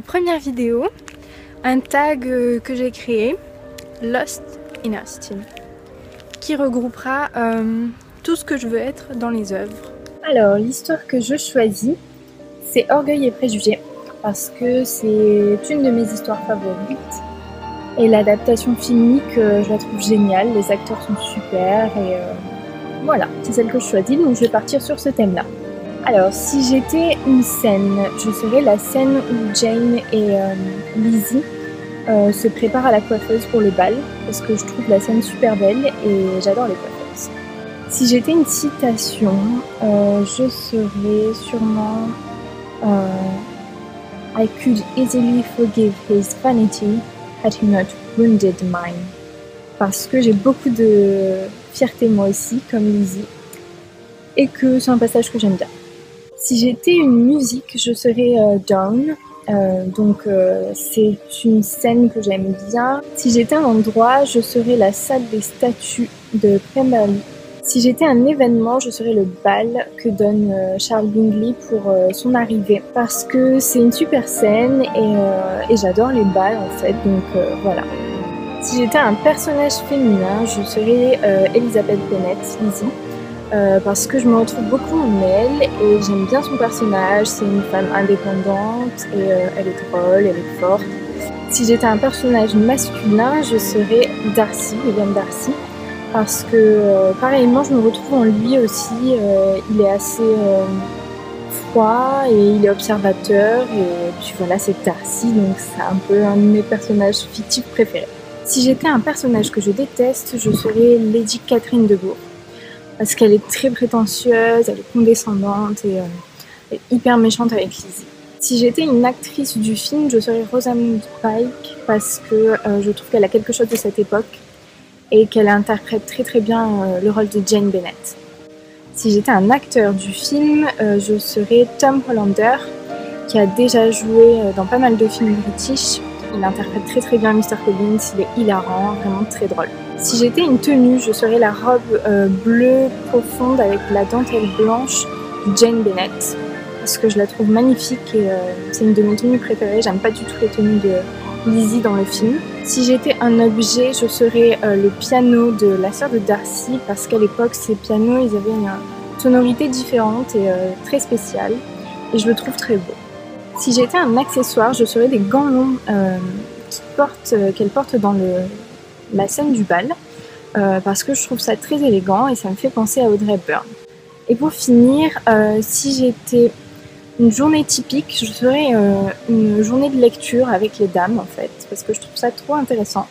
Première vidéo, un tag que j'ai créé, Lost in Austin, qui regroupera tout ce que je veux être dans les œuvres. Alors, l'histoire que je choisis, c'est Orgueil et Préjugés, parce que c'est une de mes histoires favorites. Et l'adaptation filmique, je la trouve géniale, les acteurs sont super, et voilà, c'est celle que je choisis, donc je vais partir sur ce thème-là. Alors, si j'étais une scène, je serais la scène où Jane et Lizzie se préparent à la coiffeuse pour le bal, parce que je trouve la scène super belle et j'adore les coiffeuses. Si j'étais une citation, je serais sûrement I could easily forgive his vanity had he not wounded mine. Parce que j'ai beaucoup de fierté moi aussi, comme Lizzie, et que c'est un passage que j'aime bien. Si j'étais une musique, je serais Dawn, c'est une scène que j'aime bien. Si j'étais un endroit, je serais la salle des statues de Pemberley. Si j'étais un événement, je serais le bal que donne Charles Bingley pour son arrivée. Parce que c'est une super scène et j'adore les bals en fait, donc voilà. Si j'étais un personnage féminin, je serais Elizabeth Bennet, Lizzie. Parce que je me retrouve beaucoup en elle et j'aime bien son personnage, c'est une femme indépendante et elle est drôle, elle est forte. Si j'étais un personnage masculin, je serais Darcy, William Darcy, parce que pareillement je me retrouve en lui aussi, il est assez froid et il est observateur et puis voilà, c'est Darcy, donc c'est un peu un de mes personnages fictifs préférés. Si j'étais un personnage que je déteste, je serais Lady Catherine de Bourgh. Parce qu'elle est très prétentieuse, elle est condescendante et elle est hyper méchante avec Lizzie. Si j'étais une actrice du film, je serais Rosamund Pike parce que je trouve qu'elle a quelque chose de cette époque et qu'elle interprète très bien le rôle de Jane Bennet. Si j'étais un acteur du film, je serais Tom Hollander qui a déjà joué dans pas mal de films british. Il interprète très bien Mr. Collins, il est hilarant, vraiment très drôle. Si j'étais une tenue, je serais la robe bleue profonde avec la dentelle blanche de Jane Bennet parce que je la trouve magnifique et c'est une de mes tenues préférées. J'aime pas du tout les tenues de Lizzie dans le film. Si j'étais un objet, je serais le piano de la sœur de Darcy parce qu'à l'époque, ces pianos, ils avaient une sonorité différente et très spéciale et je le trouve très beau. Si j'étais un accessoire, je serais des gants longs qu'elle porte dans la scène du bal parce que je trouve ça très élégant et ça me fait penser à Audrey Hepburn. Et pour finir, si j'étais une journée typique, je serais une journée de lecture avec les dames en fait parce que je trouve ça trop intéressant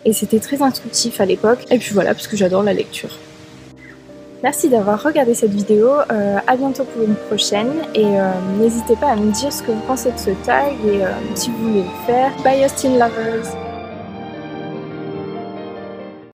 et c'était très instructif à l'époque et puis voilà parce que j'adore la lecture. Merci d'avoir regardé cette vidéo, à bientôt pour une prochaine et n'hésitez pas à me dire ce que vous pensez de ce tag et si vous voulez le faire. Bye Austin Lovers!